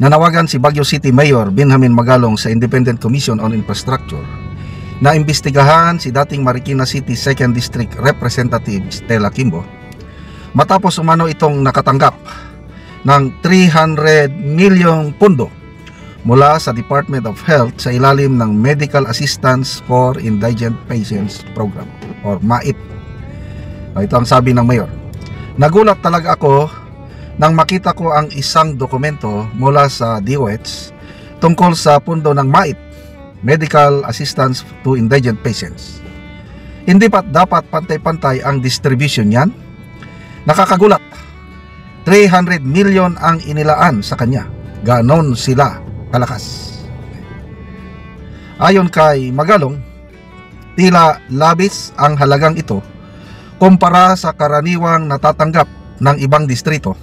Nanawagan si Baguio City Mayor Benjamin Magalong sa Independent Commission on Infrastructure na imbestigahan si dating Marikina City 2nd District Representative Stella Kimbo matapos umano itong nakatanggap ng 300 milyong pondo mula sa Department of Health sa ilalim ng Medical Assistance for Indigent Patients Program or MAIP. Ito ang sabi ng Mayor. Nagulat talaga ako nang makita ko ang isang dokumento mula sa DOH tungkol sa pundo ng MAIP, Medical Assistance to Indigent Patients. Hindi pa dapat pantay-pantay ang distribution niyan? Nakakagulat. 300 million ang inilaan sa kanya. Ganon sila kalakas. Ayon kay Magalong, tila labis ang halagang ito kumpara sa karaniwang natatanggap ng ibang distrito.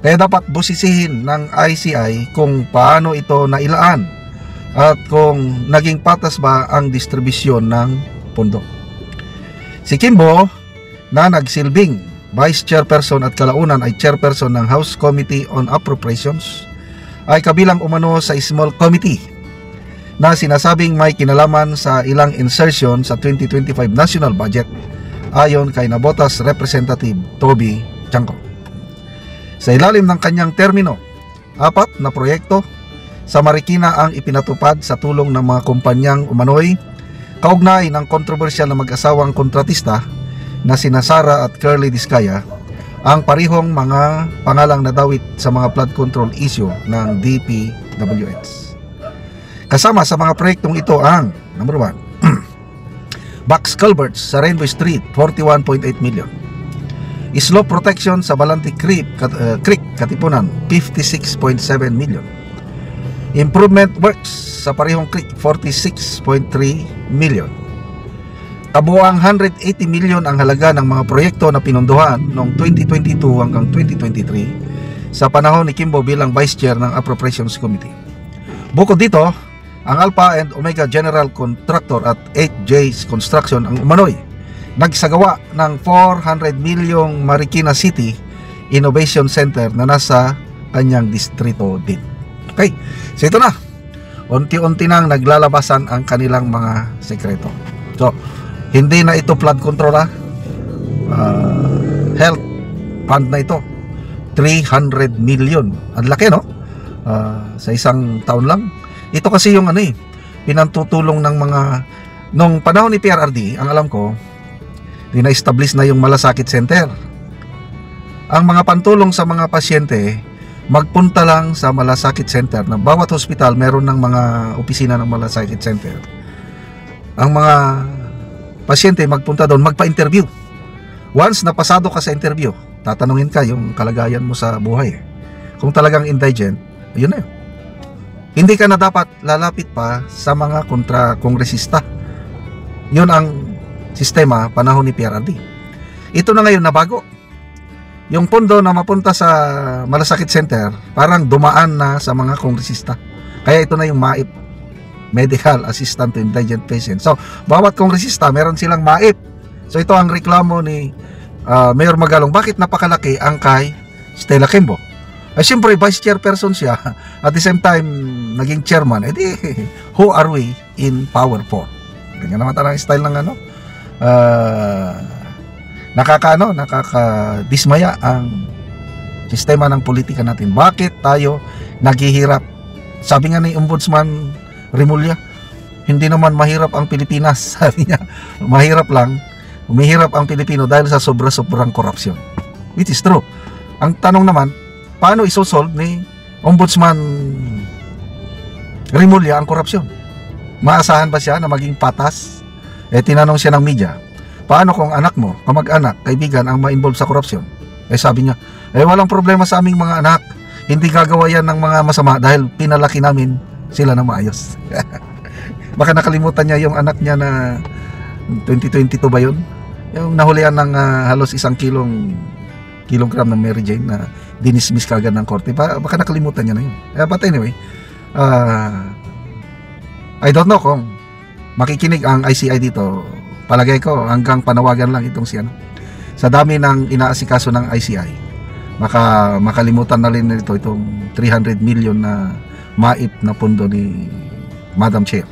Kaya dapat busisihin ng ICI kung paano ito nailaan at kung naging patas ba ang distribusyon ng pondo. Si Kimbo na nagsilbing Vice Chairperson at kalaunan ay Chairperson ng House Committee on Appropriations ay kabilang umano sa small committee na sinasabing may kinalaman sa ilang insertion sa 2025 national budget ayon kay Nabotas Representative Toby Chanco. Sa ilalim ng kanyang termino, 4 na proyekto sa Marikina ang ipinatupad sa tulong ng mga kumpanyang umano'y kaugnay ng kontrobersyal na mag-asawang kontratista na sina Sara at Curly Discaya, ang parihong mga pangalang nadawit sa mga flood control issue ng DPWH. Kasama sa mga proyektong ito ang number 1, box culverts sa Rainbow Street, 41.8 million. Slope protection sa Balantic Creek, Katipunan, 56.7 million. Improvement works sa parehong creek, 46.3 million. Kabuang 180 million ang halaga ng mga proyekto na pinunduhan noong 2022 hanggang 2023 sa panahon ni Kimbo bilang Vice Chair ng Appropriations Committee. Bukod dito, ang Alpha and Omega General Contractor at 8J's Construction ang umano'y nagsagawa ng 400 milyong Marikina City Innovation Center na nasa kanyang distrito din. Okay, so ito na. Unti-unti nang naglalabasan ang kanilang mga sekreto. So, hindi na ito flood control health fund na ito. 300 million. Ang laki, no? Sa isang taon lang. Ito kasi yung pinantutulong ng mga nung panahon ni PRRD, ang alam ko, na-establish na yung Malasakit Center. Ang mga pantulong sa mga pasyente, magpunta lang sa Malasakit Center. Na bawat hospital meron ng mga opisina ng Malasakit Center. Ang mga pasyente magpunta doon, magpa-interview. Once napasado ka sa interview, tatanungin ka yung kalagayan mo sa buhay. Kung talagang indigent, yun na yun. Hindi ka na dapat lalapit pa sa mga kontra-kongresista. Yun ang sistema panahon ni PRRD. Ito na ngayon na bago. Yung pondo na mapunta sa Malasakit Center, parang dumaan na sa mga kongresista. Kaya ito na yung MAIP, Medical Assistant to Indigent Patients. So, bawat kongresista meron silang MAIP. So, ito ang reklamo ni Mayor Magalong. Bakit napakalaki ang kay Stella Kimbo? Ay, siyempre, Vice Chairperson siya. At the same time, naging chairman. Eh di, who are we in power for? Ganyan naman talagang style ng nakakadismaya ang sistema ng politika natin. Bakit tayo naghihirap? Sabi nga ni Ombudsman Remulla, hindi naman mahirap ang Pilipinas. Sabi niya, mahirap lang. Umihirap ang Pilipino dahil sa sobra-sobrang korupsyon. Which is true. Ang tanong naman, paano isosolve ni Ombudsman Remulla ang korupsyon? Maasahan ba siya na maging patas? Tinanong siya ng media, paano kung anak mo, kamag-anak, kaibigan ang ma-involve sa korupsyon? Sabi niya, walang problema sa aming mga anak. Hindi gagawa yan ng mga masama dahil pinalaki namin sila na maayos. Baka nakalimutan niya yung anak niya na 2022 ba yun? Yung nahulihan ng halos 1 kilogram ng Mary Jane na dinismiss kagad ng korte. Baka nakalimutan niya na yun. But anyway, I don't know kung makikinig ang ICI dito. Palagay ko hanggang panawagan lang itong siya. Sa dami ng inaasikaso ng ICI, makalimutan na rin nito itong 300 million na mait na pundo ni Madam Chair.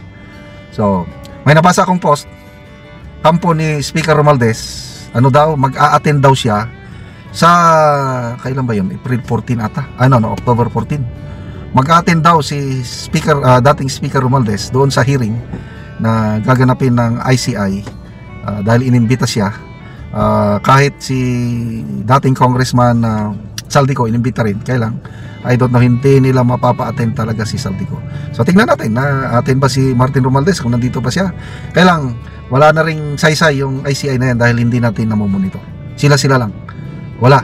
So, may nabasa akong post, kampo ni Speaker Romualdez, ano daw, mag-a-attend daw siya sa, kailan ba yun? April 14 ata? October 14. Mag-a-attend daw si Speaker, dating Speaker Romualdez doon sa hearing na gaganapin ng ICI dahil inimbita siya. Kahit si dating Congressman Saldico inimbita rin, kailang I don't know, hindi nila mapapa-attend talaga si Saldico. So tingnan natin na attend ba si Martin Romualdez kung nandito pa siya. Kailang wala na ring saysay yung ICI na yan dahil hindi natin namumonitor. Sila lang. Wala.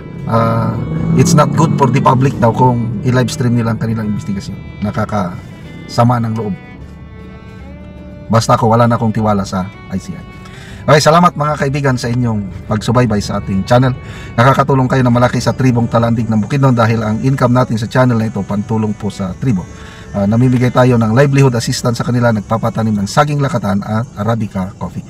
It's not good for the public daw kung i-live stream nila ang kanilang investigasyon. Nakakasama ng loob. Basta ako, wala na akong tiwala sa ICI. Okay, salamat mga kaibigan sa inyong pagsubaybay sa ating channel. Nakakatulong kayo na malaki sa tribong Talandig ng Bukidnon dahil ang income natin sa channel na ito pantulong po sa tribo. Namimigay tayo ng livelihood assistance sa kanila, nagpapatanim ng saging lakatan at Arabica coffee.